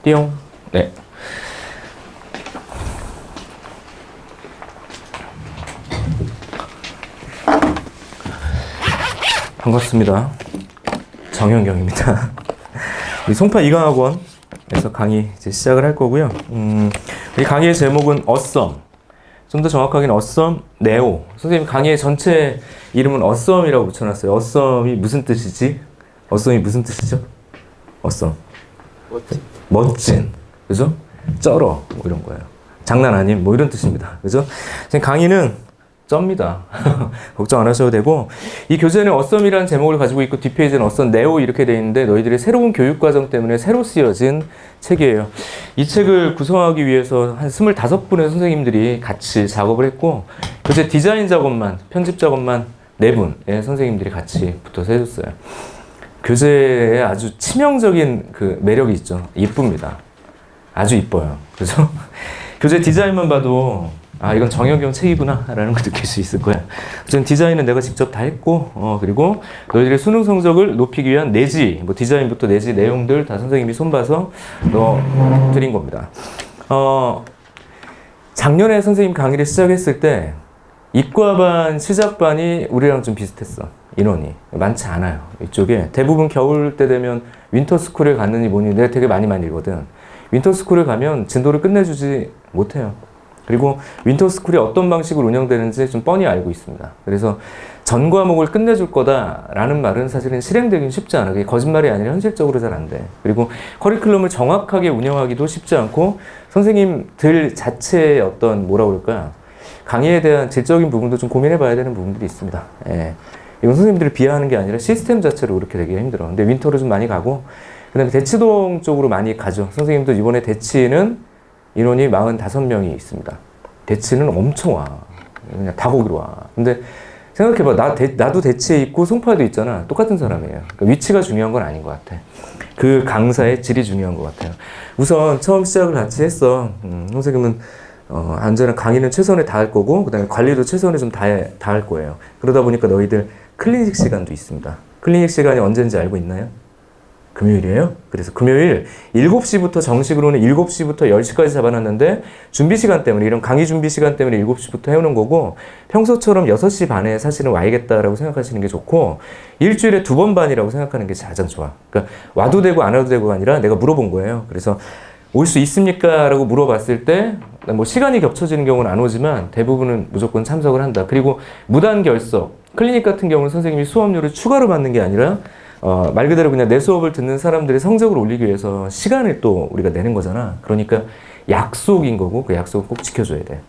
띠용. 네. 반갑습니다. 정현경입니다. 우리 송파 이강학원에서 강의 이제 시작을 할 거고요. 이 강의의 제목은 어썸. 좀 더 정확하게는 어썸 네오. 선생님 강의의 전체 이름은 어썸이라고 붙여놨어요. 어썸이 무슨 뜻이지? 어썸이 무슨 뜻이죠? 어썸. 멋진. 그죠? 쩔어. 뭐 이런 거예요. 장난 아님. 뭐 이런 뜻입니다. 그죠? 선생님 강의는 쩝니다. 걱정 안 하셔도 되고, 이 교재는 어썸이라는 제목을 가지고 있고 뒷페이지는 어썸 네오 이렇게 되어 있는데 너희들의 새로운 교육과정 때문에 새로 쓰여진 책이에요. 이 책을 구성하기 위해서 한 25분의 선생님들이 같이 작업을 했고, 교재 디자인 작업만, 편집 작업만 4분의 선생님들이 같이 붙어서 해줬어요. 교재에 아주 치명적인 그 매력이 있죠. 이쁩니다. 아주 이뻐요. 그죠? 교재 디자인만 봐도 아, 이건 정혁경 책이구나 라는 걸 느낄 수 있을 거야. 어쨌든 디자인은 내가 직접 다 했고, 그리고 너희들의 수능 성적을 높이기 위한 내지, 뭐 디자인부터 내지 내용들 다 선생님이 손봐서 넣어드린 겁니다. 작년에 선생님 강의를 시작했을 때 이과반 시작반이 우리랑 좀 비슷했어. 인원이 많지 않아요. 이쪽에 대부분 겨울 때 되면 윈터스쿨에 갔느니 뭐니 내가 되게 많이 읽거든. 윈터스쿨에 가면 진도를 끝내주지 못해요. 그리고 윈터스쿨이 어떤 방식으로 운영되는지 좀 뻔히 알고 있습니다. 그래서 전 과목을 끝내줄 거다라는 말은 사실은 실행되긴 쉽지 않아. 그게 거짓말이 아니라 현실적으로 잘 안 돼. 그리고 커리큘럼을 정확하게 운영하기도 쉽지 않고 선생님들 자체의 어떤 뭐라 그럴까 강의에 대한 질적인 부분도 좀 고민해 봐야 되는 부분들이 있습니다. 예. 이건 선생님들을 비하하는 게 아니라 시스템 자체로 그렇게 되기가 힘들어. 근데 윈터로 좀 많이 가고 그 다음에 대치동 쪽으로 많이 가죠. 선생님도 이번에 대치는 인원이 45명이 있습니다. 대치는 엄청 와. 그냥 다 거기로 와. 근데 생각해봐. 나도 대치에 있고 송파에도 있잖아. 똑같은 사람이에요. 그러니까 위치가 중요한 건 아닌 것 같아. 그 강사의 질이 중요한 것 같아요. 우선 처음 시작을 같이 했어. 선생님은 언제나 강의는 최선을 다할 거고 그 다음에 관리도 최선을 좀 다할 거예요. 그러다 보니까 너희들 클리닉 시간도 있습니다. 클리닉 시간이 언제인지 알고 있나요? 금요일이에요. 그래서 금요일 7시부터 정식으로는 7시부터 10시까지 잡아놨는데 준비 시간 때문에 이런 강의 준비 시간 때문에 7시부터 해오는 거고 평소처럼 6시 반에 사실은 와야겠다라고 생각하시는 게 좋고 일주일에 2번 반이라고 생각하는 게 가장 좋아. 그러니까 와도 되고 안 와도 되고가 아니라 내가 물어본 거예요. 그래서 올 수 있습니까? 라고 물어봤을 때 뭐 시간이 겹쳐지는 경우는 안 오지만 대부분은 무조건 참석을 한다. 그리고 무단 결석, 클리닉 같은 경우는 선생님이 수업료를 추가로 받는 게 아니라 말 그대로 그냥 내 수업을 듣는 사람들의 성적을 올리기 위해서 시간을 또 우리가 내는 거잖아. 그러니까 약속인 거고 그 약속을 꼭 지켜줘야 돼.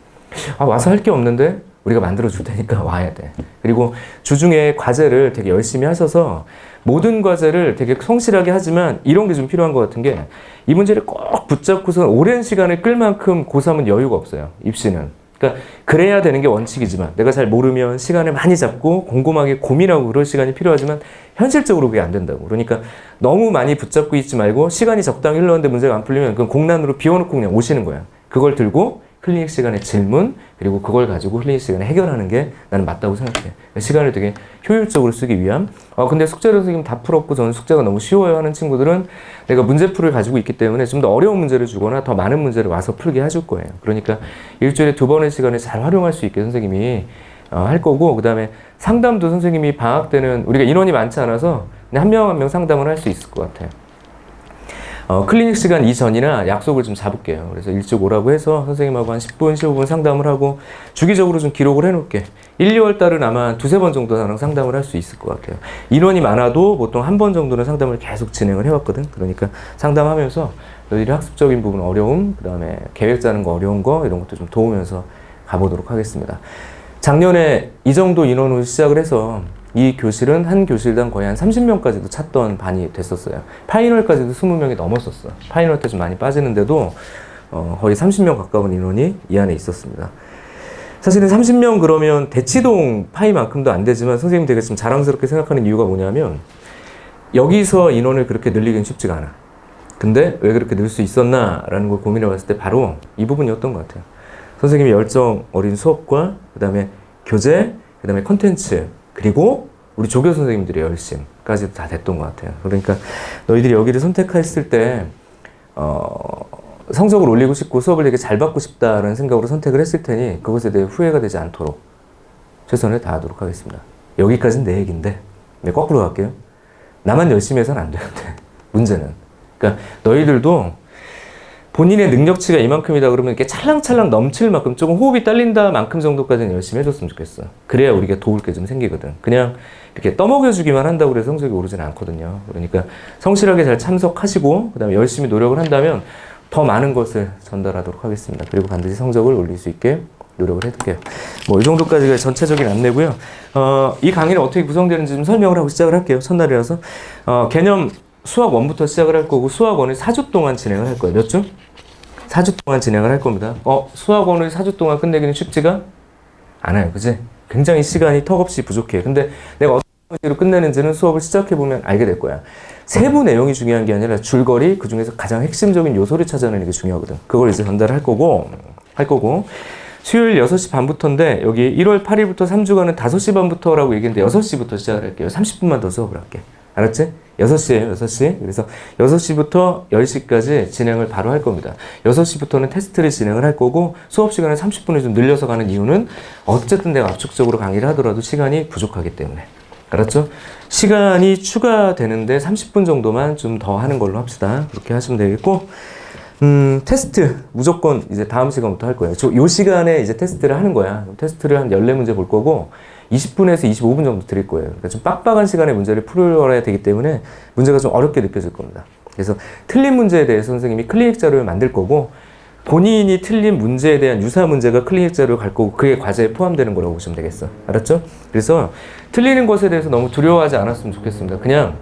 아, 와서 할 게 없는데 우리가 만들어줄 테니까 와야 돼. 그리고 주중에 과제를 되게 열심히 하셔서 모든 과제를 되게 성실하게 하지만 이런 게 좀 필요한 것 같은 게 이 문제를 꼭 붙잡고서 오랜 시간을 끌 만큼 고3은 여유가 없어요. 입시는. 그러니까 그래야 되는 게 원칙이지만 내가 잘 모르면 시간을 많이 잡고 곰곰하게 고민하고 그럴 시간이 필요하지만 현실적으로 그게 안 된다고. 그러니까 너무 많이 붙잡고 있지 말고 시간이 적당히 흘렀는데 문제가 안 풀리면 그건 공란으로 비워놓고 그냥 오시는 거야. 그걸 들고 클리닉 시간에 질문 그리고 그걸 가지고 클리닉 시간에 해결하는 게 나는 맞다고 생각해. 시간을 되게 효율적으로 쓰기 위함. 근데 숙제를 선생님 다 풀었고 저는 숙제가 너무 쉬워요 하는 친구들은 내가 문제풀을 가지고 있기 때문에 좀 더 어려운 문제를 주거나 더 많은 문제를 와서 풀게 해줄 거예요. 그러니까 일주일에 2번의 시간을 잘 활용할 수 있게 선생님이 할 거고 그 다음에 상담도 선생님이 방학 때는 우리가 인원이 많지 않아서 그냥 한 명 한 명 상담을 할 수 있을 것 같아요. 클리닉 시간 이전이나 약속을 좀 잡을게요. 그래서 일찍 오라고 해서 선생님하고 한 10분, 15분 상담을 하고 주기적으로 좀 기록을 해놓을게. 1, 2월 달은 아마 2-3번 정도 나랑 상담을 할 수 있을 것 같아요. 인원이 많아도 보통 한 번 정도는 상담을 계속 진행을 해왔거든. 그러니까 상담하면서 너희들이 학습적인 부분 어려움, 그 다음에 계획 짜는 거 어려운 거 이런 것도 좀 도우면서 가보도록 하겠습니다. 작년에 이 정도 인원으로 시작을 해서 이 교실은 한 교실당 거의 한 30명까지도 찼던 반이 됐었어요. 파이널까지도 20명이 넘었었어. 파이널 때 좀 많이 빠지는데도 거의 30명 가까운 인원이 이 안에 있었습니다. 사실은 30명 그러면 대치동 파이만큼도 안 되지만 선생님 되게 좀 자랑스럽게 생각하는 이유가 뭐냐면 여기서 인원을 그렇게 늘리기는 쉽지가 않아. 근데 왜 그렇게 늘 수 있었나 라는 걸 고민해 봤을 때 바로 이 부분이었던 것 같아요. 선생님의 열정 어린 수업과 그 다음에 교재, 그 다음에 컨텐츠 그리고 우리 조교 선생님들의 열심까지도 다 됐던 것 같아요. 그러니까 너희들이 여기를 선택했을 때 성적을 올리고 싶고 수업을 되게 잘 받고 싶다라는 생각으로 선택을 했을 테니 그것에 대해 후회가 되지 않도록 최선을 다하도록 하겠습니다. 여기까지는 내 얘기인데 네, 거꾸로 갈게요. 나만 열심히 해서는 안 되는데 문제는 그러니까 너희들도 본인의 능력치가 이만큼이다 그러면 이렇게 찰랑찰랑 넘칠 만큼 조금 호흡이 딸린다 만큼 정도까지는 열심히 해줬으면 좋겠어. 그래야 우리가 도울 게 좀 생기거든. 그냥 이렇게 떠먹여주기만 한다고 해서 성적이 오르지는 않거든요. 그러니까 성실하게 잘 참석하시고 그 다음에 열심히 노력을 한다면 더 많은 것을 전달하도록 하겠습니다. 그리고 반드시 성적을 올릴 수 있게 노력을 해둘게요. 뭐 이 정도까지가 전체적인 안내고요. 이 강의는 어떻게 구성되는지 좀 설명을 하고 시작을 할게요. 첫날이라서 개념 수학 1부터 시작을 할 거고 수학 1을 4주 동안 진행을 할 거예요. 몇 주? 4주 동안 진행을 할 겁니다. 수학 1을 4주 동안 끝내기는 쉽지가 않아요. 그지? 굉장히 시간이 턱없이 부족해요. 근데 내가 어떤 방식으로 끝내는지는 수업을 시작해보면 알게 될 거야. 세부 내용이 중요한 게 아니라 줄거리, 그 중에서 가장 핵심적인 요소를 찾아내는 게 중요하거든. 그걸 이제 전달을 할 거고 수요일 6시 반부터인데 여기 1월 8일부터 3주간은 5시 반부터라고 얘기했는데 6시부터 시작을 할게요. 30분만 더 수업을 할게. 알았지? 6시에요, 6시. 그래서 6시부터 10시까지 진행을 바로 할 겁니다. 6시부터는 테스트를 진행을 할 거고 수업 시간을 30분을 좀 늘려서 가는 이유는 어쨌든 내가 압축적으로 강의를 하더라도 시간이 부족하기 때문에. 알았죠? 시간이 추가되는데 30분 정도만 좀 더 하는 걸로 합시다. 그렇게 하시면 되겠고 테스트 무조건 이제 다음 시간부터 할 거예요. 요 시간에 이제 테스트를 하는 거야. 테스트를 한 14문제 볼 거고 20분에서 25분 정도 드릴 거예요. 그러니까 좀 빡빡한 시간에 문제를 풀어야 되기 때문에 문제가 좀 어렵게 느껴질 겁니다. 그래서 틀린 문제에 대해서 선생님이 클리닉 자료를 만들 거고 본인이 틀린 문제에 대한 유사 문제가 클리닉 자료로 갈 거고 그게 과제에 포함되는 거라고 보시면 되겠어. 알았죠? 그래서 틀리는 것에 대해서 너무 두려워하지 않았으면 좋겠습니다. 그냥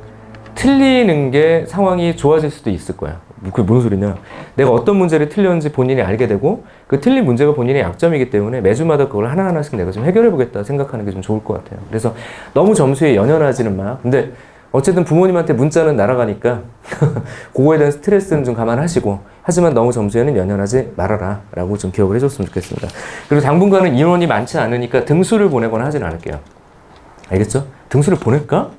틀리는 게 상황이 좋아질 수도 있을 거야. 그게 뭔 소리냐? 내가 어떤 문제를 틀렸는지 본인이 알게 되고 그 틀린 문제가 본인의 약점이기 때문에 매주마다 그걸 하나하나씩 내가 좀 해결해 보겠다 생각하는 게 좀 좋을 것 같아요. 그래서 너무 점수에 연연하지는 마. 근데 어쨌든 부모님한테 문자는 날아가니까 그거에 대한 스트레스는 좀 감안하시고 하지만 너무 점수에는 연연하지 말아라 라고 좀 기억을 해줬으면 좋겠습니다. 그리고 당분간은 인원이 많지 않으니까 등수를 보내거나 하진 않을게요. 알겠죠? 등수를 보낼까?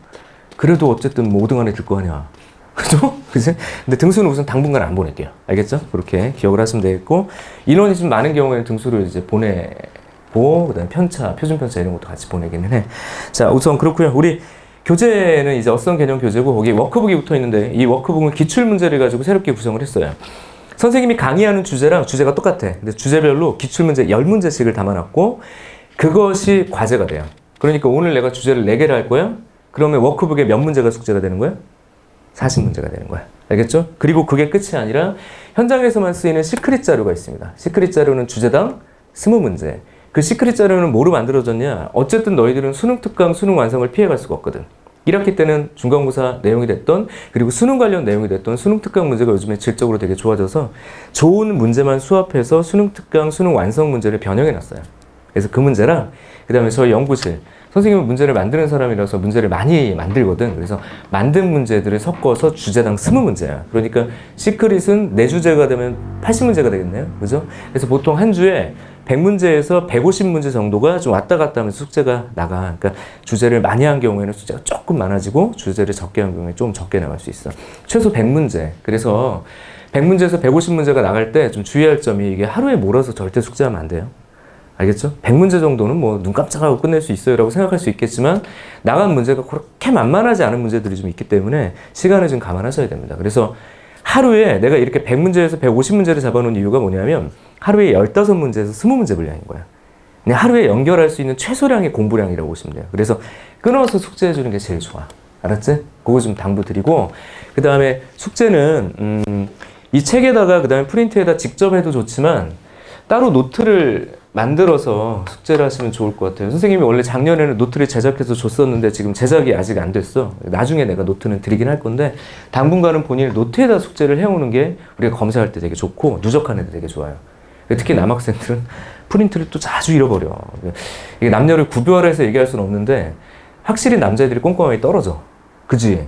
그래도 어쨌든 뭐 5등 안에 들 거 아니야. 그죠? 그치? 근데 등수는 우선 당분간 안 보낼게요. 알겠죠? 그렇게 기억을 하시면 되겠고, 인원이 좀 많은 경우에는 등수를 이제 보내고, 그 다음에 편차, 표준 편차 이런 것도 같이 보내기는 해. 자, 우선 그렇고요. 우리 교재는 이제 어떤 개념 교재고, 거기 워크북이 붙어 있는데, 이 워크북은 기출문제를 가지고 새롭게 구성을 했어요. 선생님이 강의하는 주제랑 주제가 똑같아. 근데 주제별로 기출문제 10문제씩을 담아놨고, 그것이 과제가 돼요. 그러니까 오늘 내가 주제를 4개를 할 거야? 그러면 워크북에 몇 문제가 숙제가 되는 거야? 40문제가 되는 거야. 알겠죠? 그리고 그게 끝이 아니라 현장에서만 쓰이는 시크릿 자료가 있습니다. 시크릿 자료는 주제당 20문제. 그 시크릿 자료는 뭐로 만들어졌냐? 어쨌든 너희들은 수능 특강, 수능 완성을 피해갈 수가 없거든. 1학기 때는 중간고사 내용이 됐던 그리고 수능 관련 내용이 됐던 수능 특강 문제가 요즘에 질적으로 되게 좋아져서 좋은 문제만 수합해서 수능 특강, 수능 완성 문제를 변형해 놨어요. 그래서 그 문제랑 그 다음에 저희 연구실 선생님은 문제를 만드는 사람이라서 문제를 많이 만들거든. 그래서 만든 문제들을 섞어서 주제당 20문제야. 그러니까 시크릿은 4주제가 되면 80문제가 되겠네요. 그죠? 그래서 보통 한 주에 100문제에서 150문제 정도가 좀 왔다 갔다 하면서 숙제가 나가. 그러니까 주제를 많이 한 경우에는 숙제가 조금 많아지고 주제를 적게 한 경우에 좀 적게 나갈 수 있어. 최소 100문제. 그래서 100문제에서 150문제가 나갈 때 좀 주의할 점이 이게 하루에 몰아서 절대 숙제하면 안 돼요. 알겠죠? 100문제 정도는 뭐 눈 깜짝하고 끝낼 수 있어요 라고 생각할 수 있겠지만 나간 문제가 그렇게 만만하지 않은 문제들이 좀 있기 때문에 시간을 좀 감안하셔야 됩니다. 그래서 하루에 내가 이렇게 100문제에서 150문제를 잡아놓은 이유가 뭐냐면 하루에 15문제에서 20문제 분량인 거야. 그냥 하루에 연결할 수 있는 최소량의 공부량이라고 보시면 돼요. 그래서 끊어서 숙제해 주는 게 제일 좋아. 알았지? 그거 좀 당부드리고 그 다음에 숙제는 이 책에다가 그 다음에 프린트에다 직접 해도 좋지만 따로 노트를 만들어서 숙제를 하시면 좋을 것 같아요. 선생님이 원래 작년에는 노트를 제작해서 줬었는데 지금 제작이 아직 안 됐어. 나중에 내가 노트는 드리긴 할 건데 당분간은 본인이 노트에다 숙제를 해오는 게 우리가 검사할 때 되게 좋고 누적하는 데 되게 좋아요. 특히 남학생들은 프린트를 또 자주 잃어버려. 이게 남녀를 구별해서 얘기할 수는 없는데 확실히 남자애들이 꼼꼼하게 떨어져. 그지?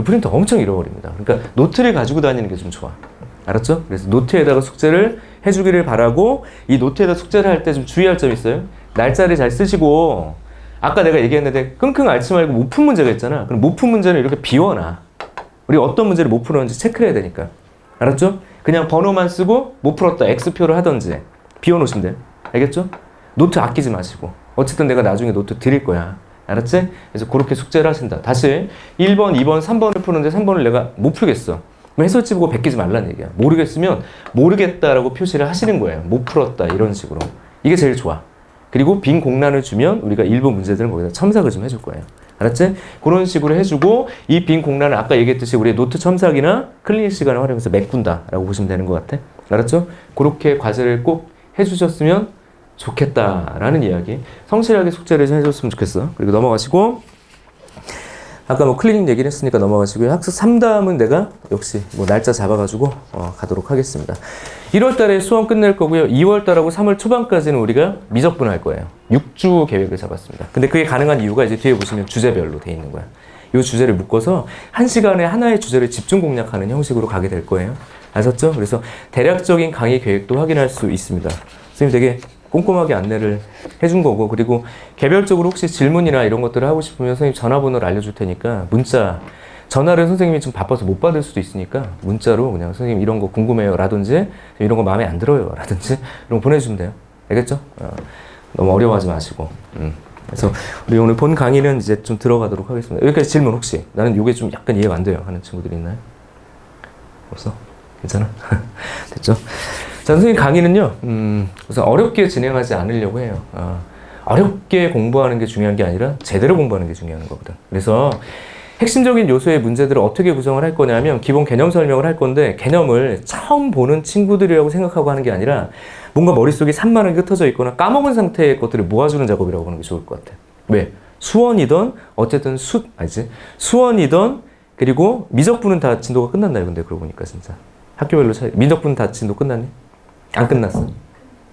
프린터 엄청 잃어버립니다. 그러니까 노트를 가지고 다니는 게 좀 좋아. 알았죠? 그래서 노트에다가 숙제를 해주기를 바라고 이 노트에다 숙제를 할 때 좀 주의할 점이 있어요. 날짜를 잘 쓰시고 아까 내가 얘기했는데 끙끙 앓지 말고 못 푼 문제가 있잖아. 그럼 못 푼 문제는 이렇게 비워놔. 우리 어떤 문제를 못 풀었는지 체크를 해야 되니까. 알았죠? 그냥 번호만 쓰고 못 풀었다 X표를 하던지 비워놓으시면 돼요. 알겠죠? 노트 아끼지 마시고 어쨌든 내가 나중에 노트 드릴 거야. 알았지? 그래서 그렇게 숙제를 하신다. 다시 1번, 2번, 3번을 푸는데 3번을 내가 못 풀겠어. 그럼 해설지 보고 베끼지 말라는 얘기야. 모르겠으면 모르겠다라고 표시를 하시는 거예요. 못 풀었다 이런 식으로. 이게 제일 좋아. 그리고 빈 공란을 주면 우리가 일부 문제들은 거기다 첨삭을 좀 해줄 거예요. 알았지? 그런 식으로 해주고 이 빈 공란을 아까 얘기했듯이 우리 노트 첨삭이나 클리닉 시간을 활용해서 메꾼다라고 보시면 되는 것 같아. 알았죠? 그렇게 과제를 꼭 해주셨으면 좋겠다라는 이야기. 성실하게 숙제를 좀 해줬으면 좋겠어. 그리고 넘어가시고 아까 뭐 클리닉 얘기를 했으니까 넘어가시고요. 학습 3담은 내가 역시 뭐 날짜 잡아가지고 가도록 하겠습니다. 1월 달에 수험 끝낼 거고요. 2월 달하고 3월 초반까지는 우리가 미적분 할 거예요. 6주 계획을 잡았습니다. 근데 그게 가능한 이유가 이제 뒤에 보시면 주제별로 돼 있는 거야. 이 주제를 묶어서 1시간에 하나의 주제를 집중 공략하는 형식으로 가게 될 거예요. 아셨죠? 그래서 대략적인 강의 계획도 확인할 수 있습니다. 선생님 되게 꼼꼼하게 안내를 해준 거고, 그리고 개별적으로 혹시 질문이나 이런 것들을 하고 싶으면 선생님 전화번호를 알려줄 테니까 문자, 전화를 선생님이 좀 바빠서 못 받을 수도 있으니까 문자로 그냥 선생님 이런 거 궁금해요 라든지 이런 거 마음에 안 들어요 라든지 이런 거 보내주시면 돼요. 알겠죠? 너무 어려워하지 마시고. 그래서 우리 오늘 본 강의는 이제 좀 들어가도록 하겠습니다. 여기까지 질문 혹시 나는 이게 좀 약간 이해가 안 돼요 하는 친구들이 있나요? 없어? 괜찮아? 됐죠? 자, 선생님 강의는요, 우선 어렵게 진행하지 않으려고 해요. 어렵게 공부하는 게 중요한 게 아니라 제대로 공부하는 게 중요한 거거든. 그래서 핵심적인 요소의 문제들을 어떻게 구성을 할 거냐면 기본 개념 설명을 할 건데 개념을 처음 보는 친구들이라고 생각하고 하는 게 아니라 뭔가 머릿속에 산만하게 흩어져 있거나 까먹은 상태의 것들을 모아주는 작업이라고 하는 게 좋을 것 같아. 왜? 수원이던 어쨌든 수원이던 그리고 미적분은 다 진도가 끝났나요? 근데 그러고 보니까 진짜 학교별로 차이. 미적분 다 진도 끝났니? 안 끝났어.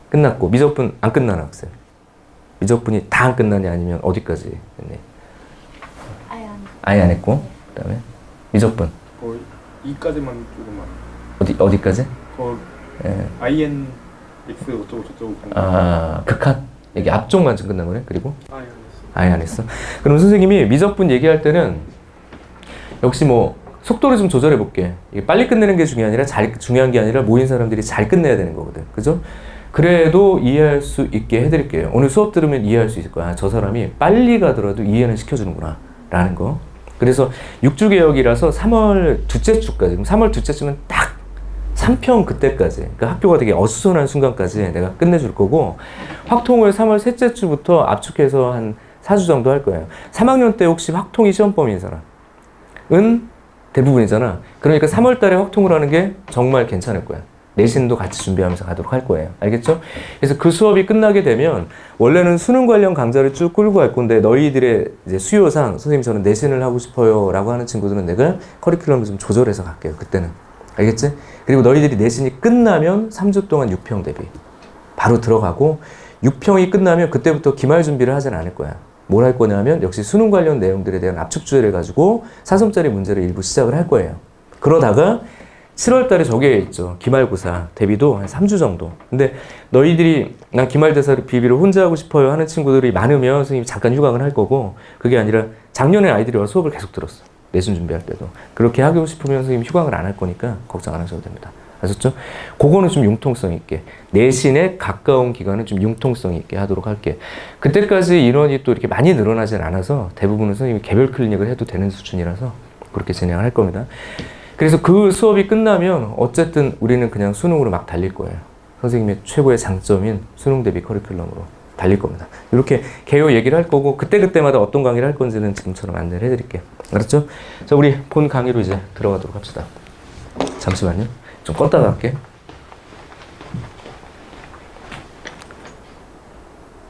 끝났고 미적분 안 끝나나 학생? 미적분이 다 안 끝나냐 아니면 어디까지 했니? 아예 안 했고 그다음에 미적분 2까지만 조금만. 어디까지? 예. INX 어쩌고 저쩌고. 극한? 여기 앞쪽만 좀 끝난 거네. 그리고 아예 안 했어. 아예 안 했어. 그럼 선생님이 미적분 얘기할 때는 역시 뭐 속도를 좀 조절해 볼게. 이게 빨리 끝내는 게 중요한 게 아니라 모인 사람들이 잘 끝내야 되는 거거든. 그죠? 그래도 이해할 수 있게 해드릴게요. 오늘 수업 들으면 이해할 수 있을 거야. 저 사람이 빨리 가더라도 이해는 시켜주는구나 라는 거. 그래서 6주 개혁이라서 3월 둘째 주까지, 3월 둘째 주면 딱 3평 그때까지, 그러니까 학교가 되게 어수선한 순간까지 내가 끝내줄 거고, 확통을 3월 셋째 주부터 압축해서 한 4주 정도 할 거예요. 3학년 때 혹시 확통이 시험범위인 사람은 대부분이잖아. 그러니까 3월 달에 확통을 하는 게 정말 괜찮을 거야. 내신도 같이 준비하면서 가도록 할 거예요. 알겠죠? 그래서 그 수업이 끝나게 되면 원래는 수능 관련 강좌를 쭉 끌고 갈 건데 너희들의 이제 수요상 선생님 저는 내신을 하고 싶어요 라고 하는 친구들은 내가 커리큘럼을 좀 조절해서 갈게요. 그때는. 알겠지? 그리고 너희들이 내신이 끝나면 3주 동안 6평 대비 바로 들어가고 6평이 끝나면 그때부터 기말 준비를 하진 않을 거야. 뭘 할 거냐면 역시 수능 관련 내용들에 대한 압축 주제를 가지고 4점짜리 문제를 일부 시작을 할 거예요. 그러다가 7월 달에 저게 있죠. 기말고사 대비도 한 3주 정도. 근데 너희들이 난 기말대사 비비를 혼자 하고 싶어요 하는 친구들이 많으면 선생님이 잠깐 휴강을 할 거고, 그게 아니라 작년에 아이들이 와서 수업을 계속 들었어. 내신 준비할 때도. 그렇게 하고 싶으면 선생님 휴강을 안 할 거니까 걱정 안 하셔도 됩니다. 아셨죠? 그거는 좀 융통성 있게, 내신에 가까운 기간은 좀 융통성 있게 하도록 할게. 그때까지 인원이 또 이렇게 많이 늘어나진 않아서 대부분은 선생님이 개별 클리닉을 해도 되는 수준이라서 그렇게 진행을 할 겁니다. 그래서 그 수업이 끝나면 어쨌든 우리는 그냥 수능으로 막 달릴 거예요. 선생님의 최고의 장점인 수능 대비 커리큘럼으로 달릴 겁니다. 이렇게 개요 얘기를 할 거고 그때그때마다 어떤 강의를 할 건지는 지금처럼 안내를 해드릴게요. 알았죠? 자, 우리 본 강의로 이제 들어가도록 합시다. 잠시만요. 좀 껐다가 할게.